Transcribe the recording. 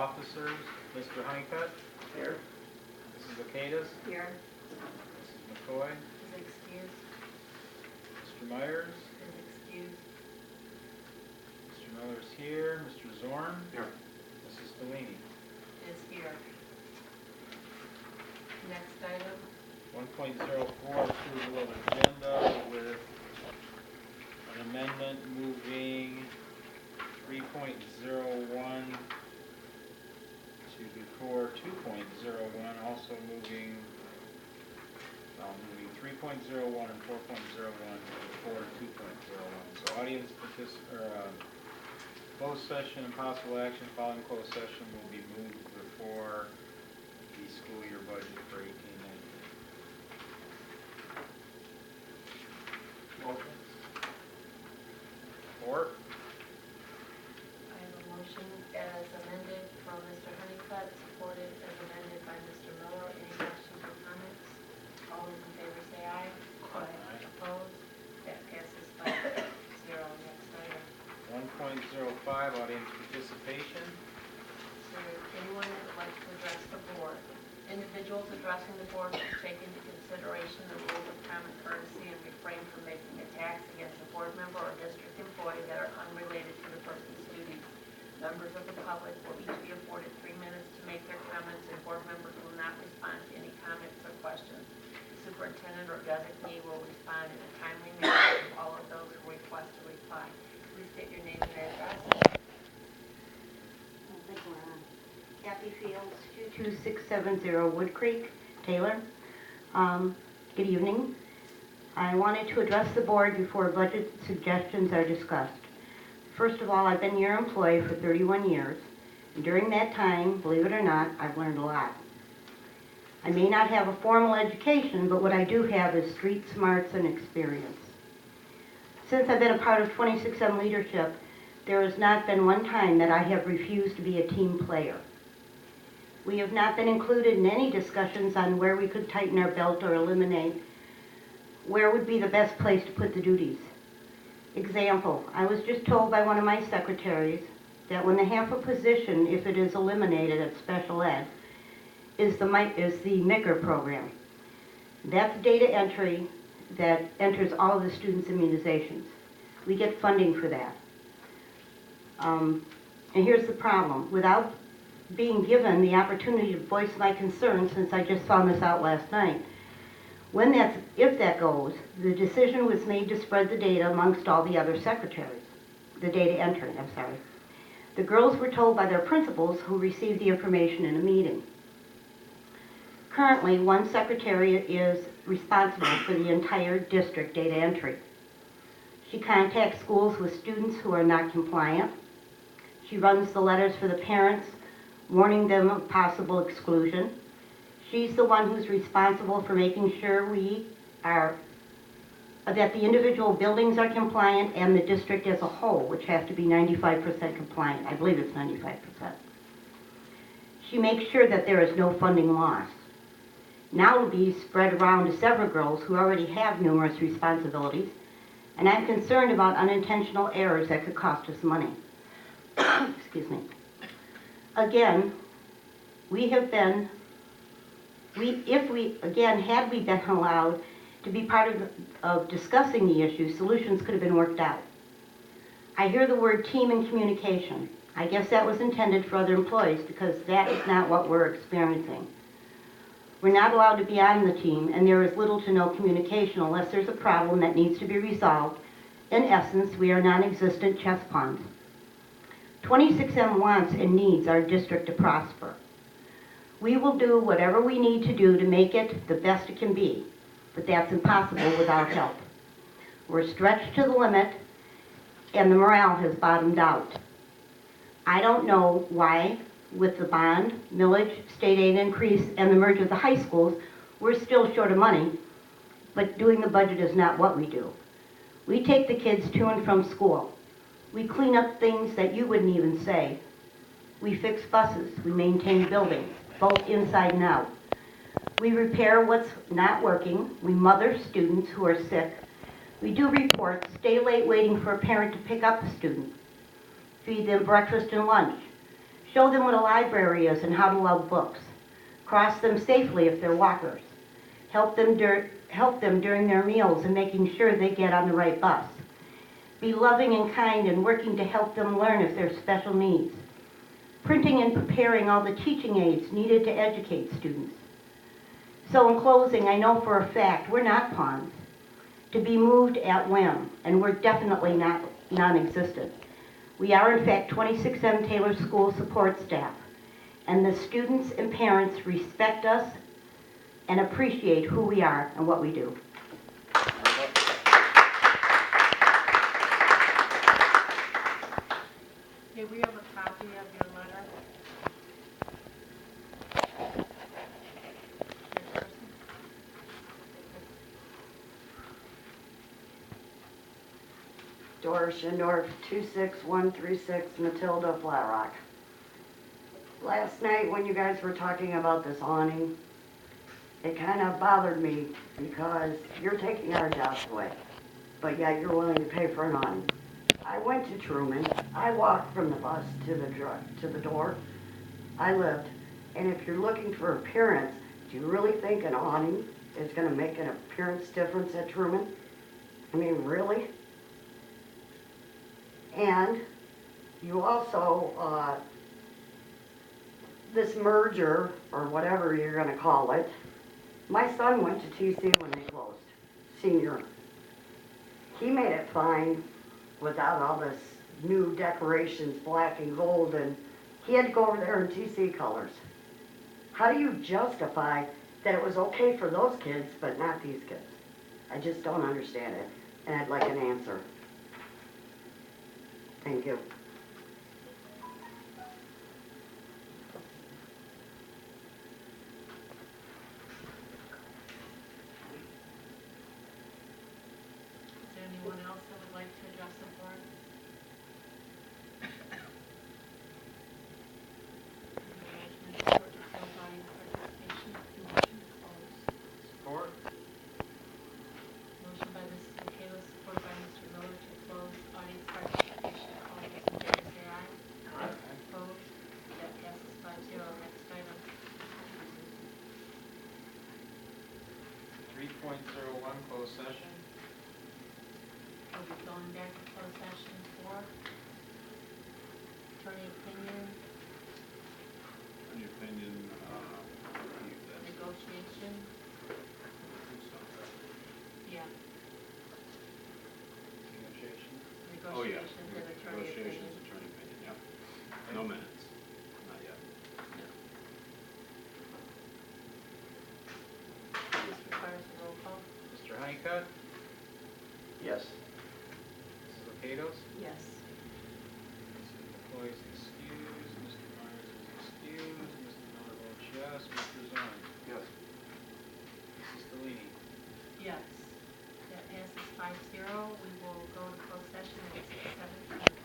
officers. Mr. Honeycutt? Here. Mrs. Lacatus? Here. Mrs. McCoy? Is excused. Mr. Myers? Is excused. Mr. Miller's here. Mr. Zorn? Here. Mrs. Delaney? Is here. Next item. 1.04, approval of agenda with an amendment moving 3.01 to before 2.01, also moving 3.01 and 4.01 before 2.01. So audience closed session and possible action following closed session will be moved before the school year budget for 18-19. Motion. Support? I have a motion as amended from Mr. Honeycutt, supported as amended by Mr. Miller. Any questions or comments? All those in favor say aye. Aye. Opposed? That passes 5-0. Next item. 1.05, audience participation. Is there anyone that would like to address the board? Individuals addressing the board should take into consideration the rules of common courtesy and refrain from making attacks against a board member or district employee that are unrelated to the person's duties. Members of the public will each be afforded 3 minutes to make their comments, and board members will not respond to any comments or questions. The superintendent or designee will respond in a timely manner to all of those who request a reply. Please state your name and address. Kathie Fields, 22670 Wood Creek, Taylor. Good evening. I wanted to address the board before budget suggestions are discussed. First of all, I've been your employee for 31 years. And during that time, believe it or not, I've learned a lot. I may not have a formal education, but what I do have is street smarts and experience. Since I've been a part of 26M leadership, there has not been one time that I have refused to be a team player. We have not been included in any discussions on where we could tighten our belt or eliminate where would be the best place to put the duties. Example, I was just told by one of my secretaries that when they have a position, if it is eliminated at special ed, is the MICR program. That's data entry that enters all of the students' immunizations. We get funding for that. And here's the problem. Without being given the opportunity to voice my concerns, since I just found this out last night, if that goes, the decision was made to spread the data amongst all the other secretaries. The data entry, I'm sorry. The girls were told by their principals who received the information in a meeting. Currently, one secretary is responsible for the entire district data entry. She contacts schools with students who are not compliant. She runs the letters for the parents, warning them of possible exclusion. She's the one who's responsible for making sure that the individual buildings are compliant and the district as a whole, which has to be 95% compliant. I believe it's 95%. She makes sure that there is no funding loss. Now it'll be spread around to several girls who already have numerous responsibilities, and I'm concerned about unintentional errors that could cost us money. Excuse me. Again, had we been allowed to be part of discussing the issue, solutions could have been worked out. I hear the word team and communication. I guess that was intended for other employees because that is not what we're experiencing. We're not allowed to be on the team, and there is little to no communication unless there's a problem that needs to be resolved. In essence, we are non-existent chess pawns. 26M wants and needs our district to prosper. We will do whatever we need to do to make it the best it can be, but that's impossible without help. We're stretched to the limit, and the morale has bottomed out. I don't know why, with the bond, millage, state aid increase, and the merger of the high schools, we're still short of money, but doing the budget is not what we do. We take the kids to and from school. We clean up things that you wouldn't even say. We fix buses. We maintain buildings, both inside and out. We repair what's not working. We mother students who are sick. We do reports, stay late waiting for a parent to pick up a student, feed them breakfast and lunch, Show them what a library is and how to love books. Cross them safely if they're walkers. Help them during their meals and making sure they get on the right bus. Be loving and kind and working to help them learn if they're special needs. Printing and preparing all the teaching aids needed to educate students. So in closing, I know for a fact we're not pawns to be moved at whim, and we're definitely not non-existent. We are in fact 26M Taylor School support staff, and the students and parents respect us and appreciate who we are and what we do. Okay, we have a copy of your letter. Doris Schindorf, 26136 Matilda, Flat Rock. Last night when you guys were talking about this awning, it kind of bothered me because you're taking our jobs away, but yet you're willing to pay for an awning. I went to Truman. I walked from the bus to the door. I lived. And if you're looking for appearance, do you really think an awning is going to make an appearance difference at Truman? I mean, really? And you also, this merger, or whatever you're going to call it, my son went to TC when they closed, senior. He made it fine without all this new decorations, black and gold, and he had to go over there in TC colors. How do you justify that it was okay for those kids, but not these kids? I just don't understand it, and I'd like an answer. Thank you. Is there anyone else that would like to address the board? Management report to fill body participation. Motion to close. Support? Motion by Mrs. Michaela, support by Mr. Miller to close audience participation. All those in favor say aye. Aye. Opposed? That passes 5-0. Next item. 3.01 closed session. We'll be going back to closed session for attorney opinion, In your opinion, negotiation. Yeah, Negotiation. oh yeah, negotiations and attorney negotiations, opinion. attorney opinion, yeah. No minutes, not yet. This requires a roll call. Mr. Honeycutt? Yes. Mrs. Lepados? Yes. Mrs. McCoy is excused, Mr. Myers is excused, Mr. Miller votes yes, Mr. Zine? Yes. Mrs. Delini? Yes. That passes 5-0. We will go to closed session at 6:17.